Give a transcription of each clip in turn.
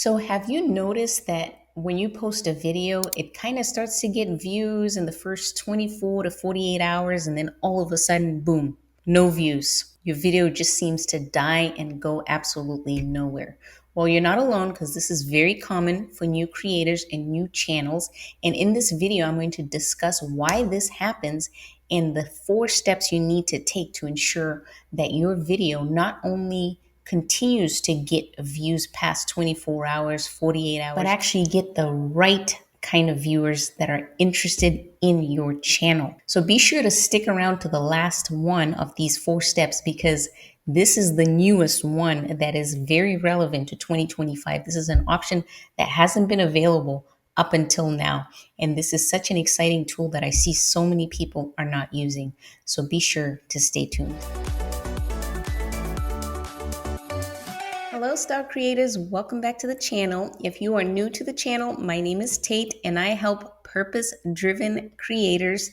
So, have you noticed that when you post a video, it kind of starts to get views in the first 24 to 48 hours, and then all of a sudden, boom, no views? Your video just seems to die and go absolutely nowhere. Well, you're not alone because this is very common for new creators and new channels. And in this video, I'm going to discuss why this happens and the 4 steps you need to take to ensure that your video not only continues to get views past 24 hours, 48 hours, but actually get the right kind of viewers that are interested in your channel. So be sure to stick around to the last one of these 4 steps because this is the newest one that is very relevant to 2025. This is an option that hasn't been available up until now. And this is such an exciting tool that I see so many people are not using. So be sure to stay tuned. Hello, star creators. Welcome back to the channel. If you are new to the channel, my name is Tate and I help purpose-driven creators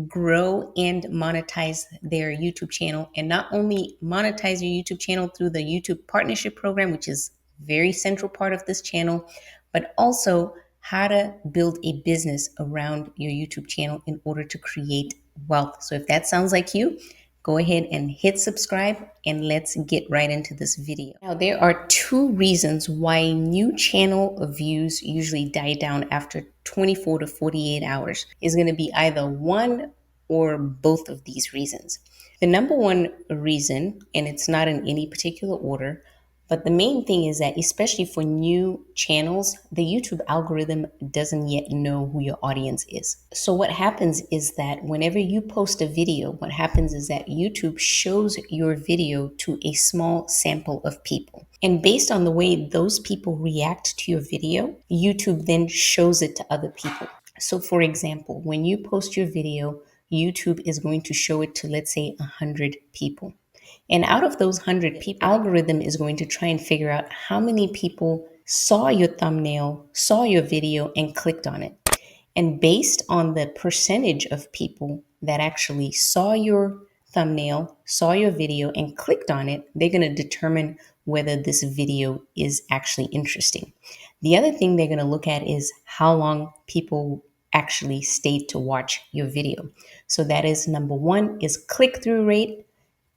grow and monetize their YouTube channel. And not only monetize your YouTube channel through the YouTube Partnership Program, which is a very central part of this channel, but also how to build a business around your YouTube channel in order to create wealth. So if that sounds like you, go ahead and hit subscribe and let's get right into this video. Now, there are 2 reasons why new channel views usually die down after 24 to 48 hours. Is going to be either one or both of these reasons. The number one reason, and it's not in any particular order, but the main thing is that, especially for new channels, the YouTube algorithm doesn't yet know who your audience is. So what happens is that whenever you post a video, what happens is that YouTube shows your video to a small sample of people. And based on the way those people react to your video, YouTube then shows it to other people. So for example, when you post your video, YouTube is going to show it to, let's say, 100 people. And out of those 100 people, algorithm is going to try and figure out how many people saw your thumbnail, saw your video, and clicked on it. And based on the percentage of people that actually saw your thumbnail, saw your video, and clicked on it, they're going to determine whether this video is actually interesting. The other thing they're going to look at is how long people actually stayed to watch your video. So that is number one is click-through rate,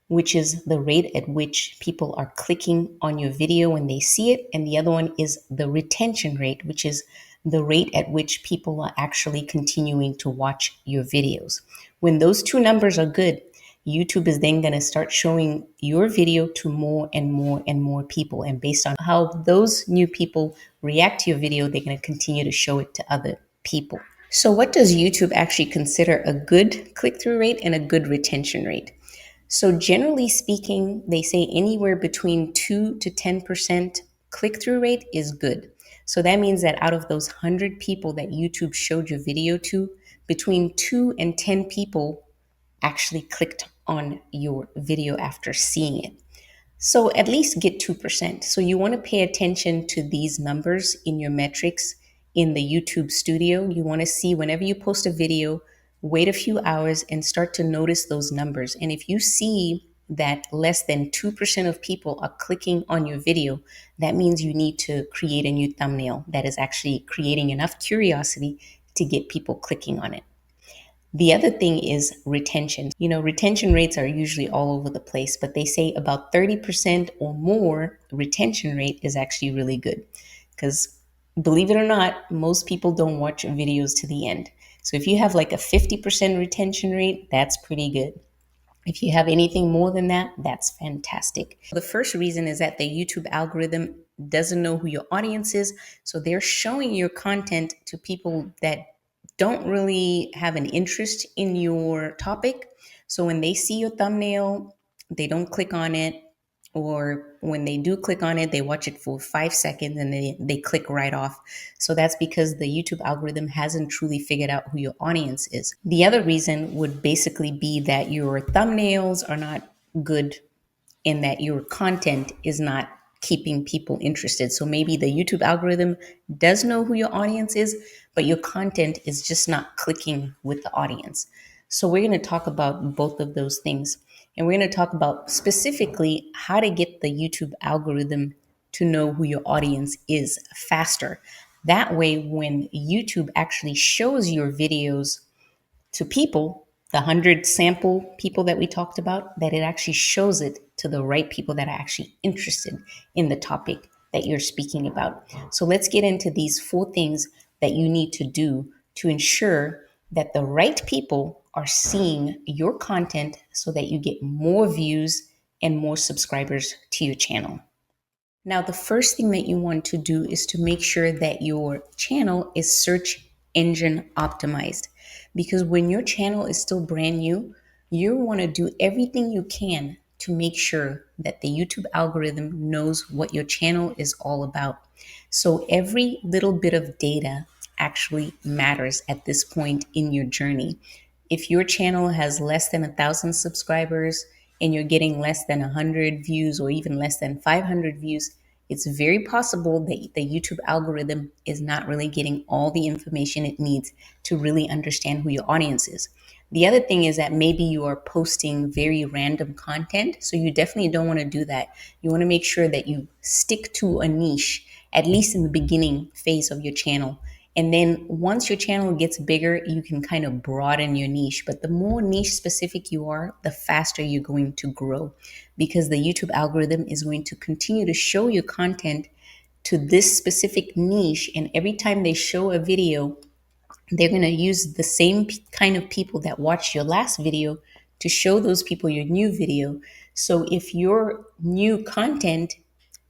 which is the rate at which people are clicking on your video when they see it. And the other one is the retention rate, which is the rate at which people are actually continuing to watch your videos. When those 2 numbers are good, YouTube is then going to start showing your video to more and more and more people. And based on how those new people react to your video, they're going to continue to show it to other people. So what does YouTube actually consider a good click-through rate and a good retention rate? So generally speaking, they say anywhere between 2 to 10% click-through rate is good. So that means that out of those 100 people that YouTube showed your video to, between 2 and 10 people actually clicked on your video after seeing it. So at least get 2%. So you want to pay attention to these numbers in your metrics in the YouTube studio. You want to see whenever you post a video, wait a few hours and start to notice those numbers. And if you see that less than 2% of people are clicking on your video, that means you need to create a new thumbnail that is actually creating enough curiosity to get people clicking on it. The other thing is retention. Retention rates are usually all over the place, but they say about 30% or more retention rate is actually really good because, believe it or not, most people don't watch videos to the end. So if you have like a 50% retention rate, that's pretty good. If you have anything more than that, that's fantastic. The first reason is that the YouTube algorithm doesn't know who your audience is. So they're showing your content to people that don't really have an interest in your topic. So when they see your thumbnail, they don't click on it. Or when they do click on it, they watch it for 5 seconds and they click right off. So that's because the YouTube algorithm hasn't truly figured out who your audience is. The other reason would basically be that your thumbnails are not good and that your content is not keeping people interested. So maybe the YouTube algorithm does know who your audience is, but your content is just not clicking with the audience. So we're going to talk about both of those things. And we're going to talk about specifically how to get the YouTube algorithm to know who your audience is faster. That way, when YouTube actually shows your videos to people, the 100 sample people that we talked about, that it actually shows it to the right people that are actually interested in the topic that you're speaking about. So let's get into these 4 things that you need to do to ensure that the right people are seeing your content so that you get more views and more subscribers to your channel. Now, the first thing that you want to do is to make sure that your channel is search engine optimized. Because when your channel is still brand new, you want to do everything you can to make sure that the YouTube algorithm knows what your channel is all about. So every little bit of data actually matters at this point in your journey. If your channel has less than 1,000 subscribers and you're getting less than 100 views or even less than 500 views, it's very possible that the YouTube algorithm is not really getting all the information it needs to really understand who your audience is. The other thing is that maybe you are posting very random content, so you definitely don't want to do that. You want to make sure that you stick to a niche, at least in the beginning phase of your channel. And then once your channel gets bigger, you can kind of broaden your niche. But the more niche specific you are, the faster you're going to grow, because the YouTube algorithm is going to continue to show you content to this specific niche. And every time they show a video, they're going to use the same kind of people that watched your last video to show those people your new video. So if your new content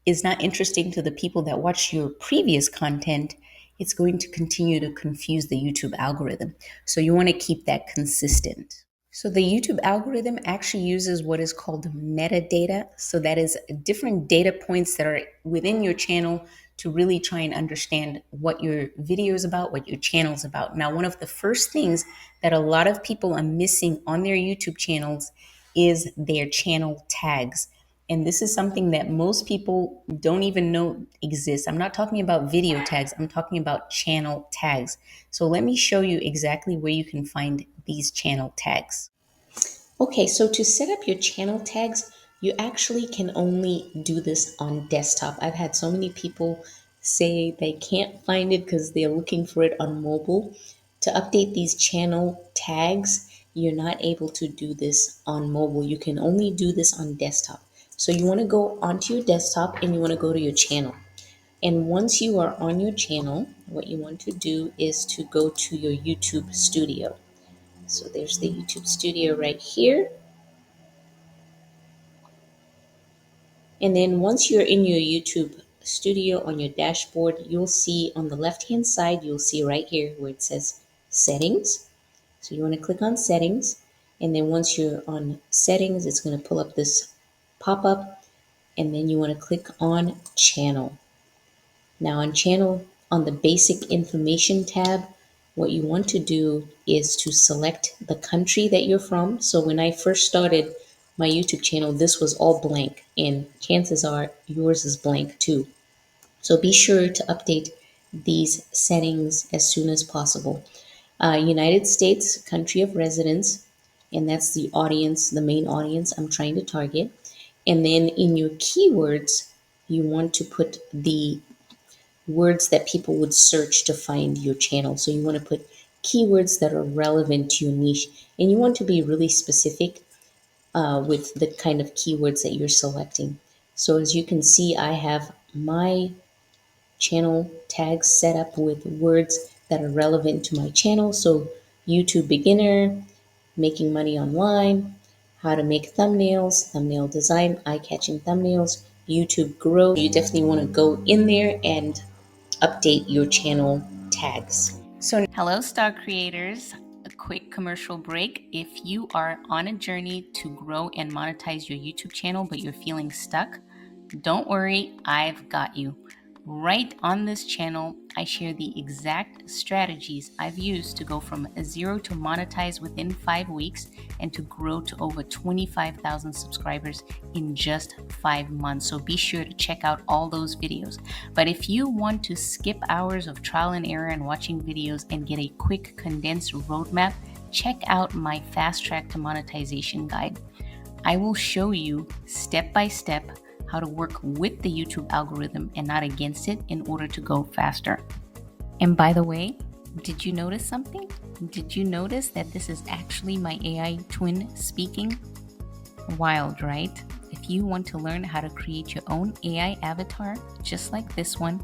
is not interesting to the people that watched your previous content, it's going to continue to confuse the YouTube algorithm. So you want to keep that consistent. So the YouTube algorithm actually uses what is called metadata. So that is different data points that are within your channel to really try and understand what your video is about, what your channel is about. Now, one of the first things that a lot of people are missing on their YouTube channels is their channel tags. And this is something that most people don't even know exists. I'm not talking about video tags, I'm talking about channel tags. So let me show you exactly where you can find these channel tags. Okay, so to set up your channel tags, you actually can only do this on desktop. I've had so many people say they can't find it because they're looking for it on mobile. To update these channel tags, you're not able to do this on mobile. You can only do this on desktop. So you want to go onto your desktop and you want to go to your channel. And once you are on your channel, what you want to do is to go to your YouTube studio. So there's the YouTube studio right here. And then once you're in your YouTube studio on your dashboard, you'll see on the left-hand side, you'll see right here where it says settings. So you want to click on settings. And then once you're on settings, it's going to pull up this pop-up. And then you want to click on channel. Now on channel, on the basic information tab, what you want to do is to select the country that you're from. So when I first started my YouTube channel, this was all blank, and chances are yours is blank too. So be sure to update these settings as soon as possible. United States, country of residence, and that's the audience, the main audience I'm trying to target. And then in your keywords, you want to put the words that people would search to find your channel. So you want to put keywords that are relevant to your niche, and you want to be really specific with the kind of keywords that you're selecting. So as you can see, I have my channel tags set up with words that are relevant to my channel. So YouTube beginner, making money online, how to make thumbnails, thumbnail design, eye-catching thumbnails, YouTube grow. You definitely want to go in there and update your channel tags. So, hello, star creators. A quick commercial break. If you are on a journey to grow and monetize your YouTube channel, but you're feeling stuck, don't worry, I've got you. Right on this channel, I share the exact strategies I've used to go from zero to monetize within 5 weeks and to grow to over 25,000 subscribers in just 5 months. So be sure to check out all those videos. But if you want to skip hours of trial and error and watching videos and get a quick condensed roadmap, check out my Fast Track to Monetization guide. I will show you step by step how to work with the YouTube algorithm and not against it in order to go faster. And by the way, did you notice something? Did you notice that this is actually my AI twin speaking? Wild, right? If you want to learn how to create your own AI avatar, just like this one,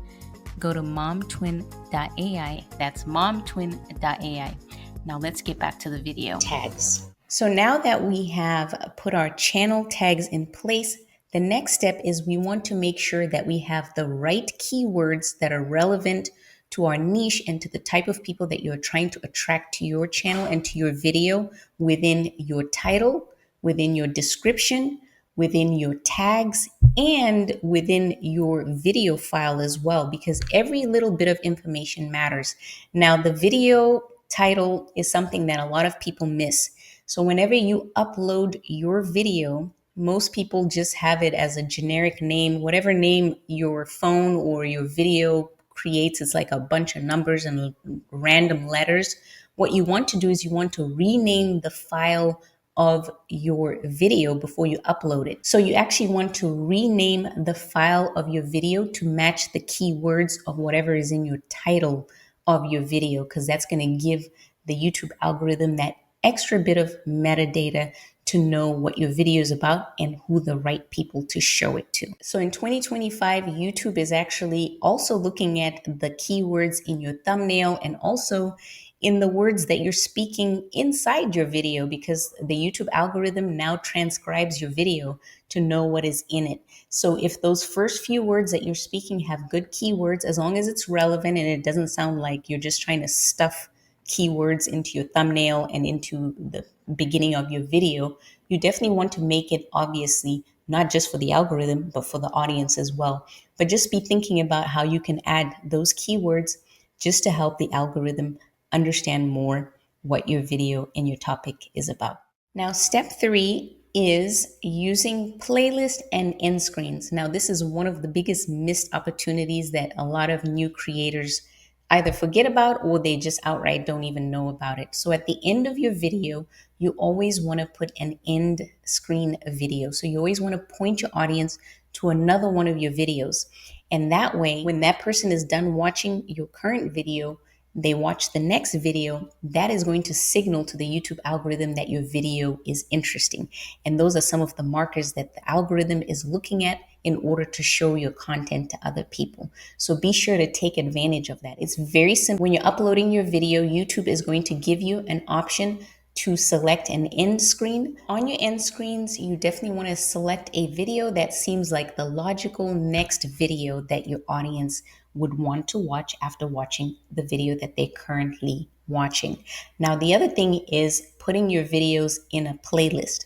go to momtwin.ai. That's momtwin.ai. Now let's get back to the video. Tags. So now that we have put our channel tags in place, the next step is we want to make sure that we have the right keywords that are relevant to our niche and to the type of people that you're trying to attract to your channel and to your video within your title, within your description, within your tags, and within your video file as well, because every little bit of information matters. Now, the video title is something that a lot of people miss. So whenever you upload your video, most people just have it as a generic name, whatever name your phone or your video creates. It's like a bunch of numbers and random letters. What you want to do is you want to rename the file of your video before you upload it. So you actually want to rename the file of your video to match the keywords of whatever is in your title of your video, because that's going to give the YouTube algorithm that extra bit of metadata to know what your video is about and who the right people to show it to. So in 2025, YouTube is actually also looking at the keywords in your thumbnail and also in the words that you're speaking inside your video, because the YouTube algorithm now transcribes your video to know what is in it. So if those first few words that you're speaking have good keywords, as long as it's relevant and it doesn't sound like you're just trying to stuff keywords into your thumbnail and into the beginning of your video, you definitely want to make it obviously not just for the algorithm, but for the audience as well. But just be thinking about how you can add those keywords just to help the algorithm understand more what your video and your topic is about. Now, step 3 is using playlist and end screens. Now, this is one of the biggest missed opportunities that a lot of new creators either forget about or they just outright don't even know about it. So at the end of your video, you always want to put an end screen video. So you always want to point your audience to another one of your videos. And that way, when that person is done watching your current video, they watch the next video, that is going to signal to the YouTube algorithm that your video is interesting. And those are some of the markers that the algorithm is looking at in order to show your content to other people. So be sure to take advantage of that. It's very simple. When you're uploading your video, YouTube is going to give you an option to select an end screen. On your end screens, you definitely want to select a video that seems like the logical next video that your audience would want to watch after watching the video that they're currently watching. Now, the other thing is putting your videos in a playlist.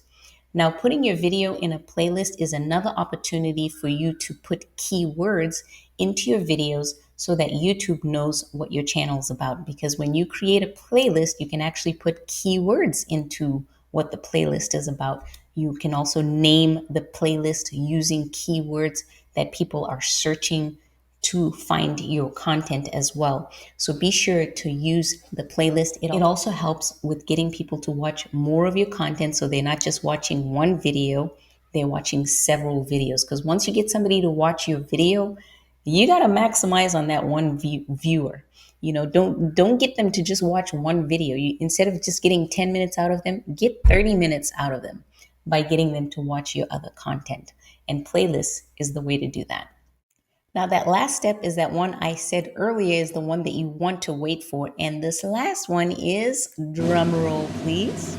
Now, putting your video in a playlist is another opportunity for you to put keywords into your videos so that YouTube knows what your channel is about. Because when you create a playlist, you can actually put keywords into what the playlist is about. You can also name the playlist using keywords that people are searching to find your content as well. So be sure to use the playlist. It also helps with getting people to watch more of your content, so they're not just watching one video, they're watching several videos. Because once you get somebody to watch your video, you got to maximize on that one viewer. You know, don't get them to just watch one video. Instead of just getting 10 minutes out of them, get 30 minutes out of them by getting them to watch your other content. And playlists is the way to do that. Now, that last step is that one I said earlier is the one that you want to wait for. And this last one is, drum roll, please.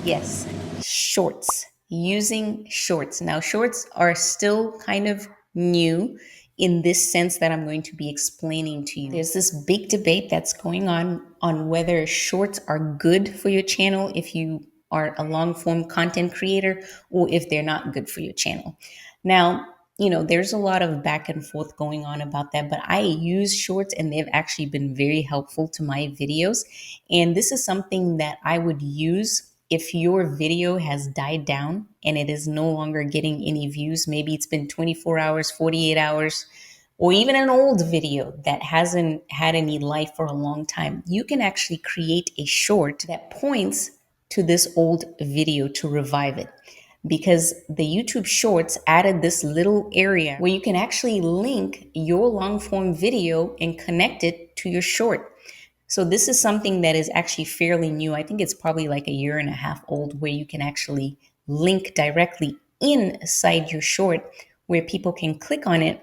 Yes, shorts. Using shorts. Now, shorts are still kind of new in this sense that I'm going to be explaining to you. There's this big debate that's going on whether shorts are good for your channel if you are a long form content creator or if they're not good for your channel. Now, you know, there's a lot of back and forth going on about that, but I use shorts and they've actually been very helpful to my videos. And this is something that I would use if your video has died down and it is no longer getting any views. Maybe it's been 24 hours, 48 hours, or even an old video that hasn't had any life for a long time. You can actually create a short that points to this old video to revive it. because the YouTube Shorts added this little area where you can actually link your long form video and connect it to your short. So this is something that is actually fairly new. I think it's probably like a year and a half old, where you can actually link directly inside your short, where people can click on it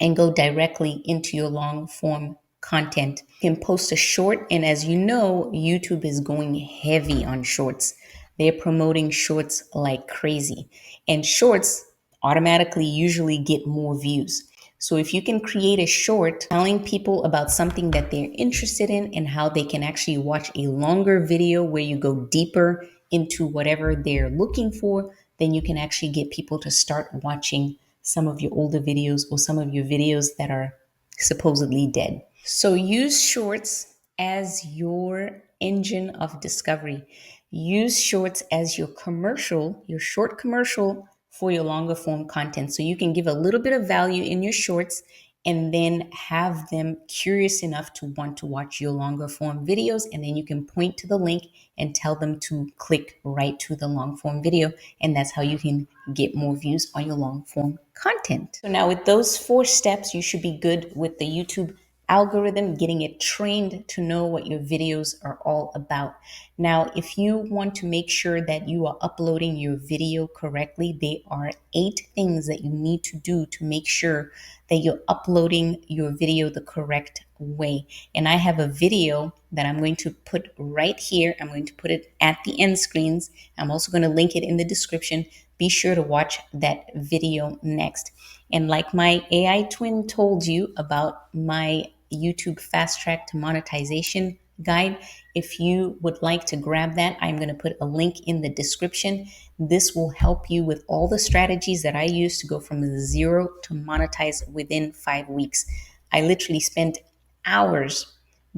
and go directly into your long form content. You can post a short, and as you know, YouTube is going heavy on shorts. They're promoting shorts like crazy, and shorts automatically usually get more views. So if you can create a short telling people about something that they're interested in and how they can actually watch a longer video where you go deeper into whatever they're looking for, then you can actually get people to start watching some of your older videos or some of your videos that are supposedly dead. So use shorts as your engine of discovery. Use shorts as your commercial, your short commercial for your longer form content. So you can give a little bit of value in your shorts and then have them curious enough to want to watch your longer form videos. And then you can point to the link and tell them to click right to the long form video. And that's how you can get more views on your long form content. So now with those 4 steps, you should be good with the YouTube algorithm, getting it trained to know what your videos are all about. Now, if you want to make sure that you are uploading your video correctly, there are 8 things that you need to do to make sure that you're uploading your video the correct way. And I have a video that I'm going to put right here. I'm going to put it at the end screens. I'm also going to link it in the description. Be sure to watch that video next. And like my AI twin told you about my YouTube fast track to monetization guide, if you would like to grab that, I'm going to put a link in the description. This will help you with all the strategies that I use to go from 0 to monetize within 5 weeks. I literally spent hours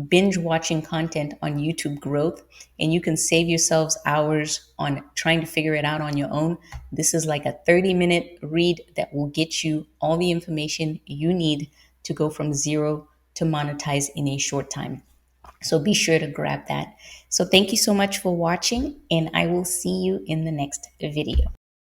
binge watching content on YouTube growth, and you can save yourselves hours on trying to figure it out on your own. This is like a 30-minute read that will get you all the information you need to go from 0 to monetize in a short time. So be sure to grab that. So thank you so much for watching, and I will see you in the next video.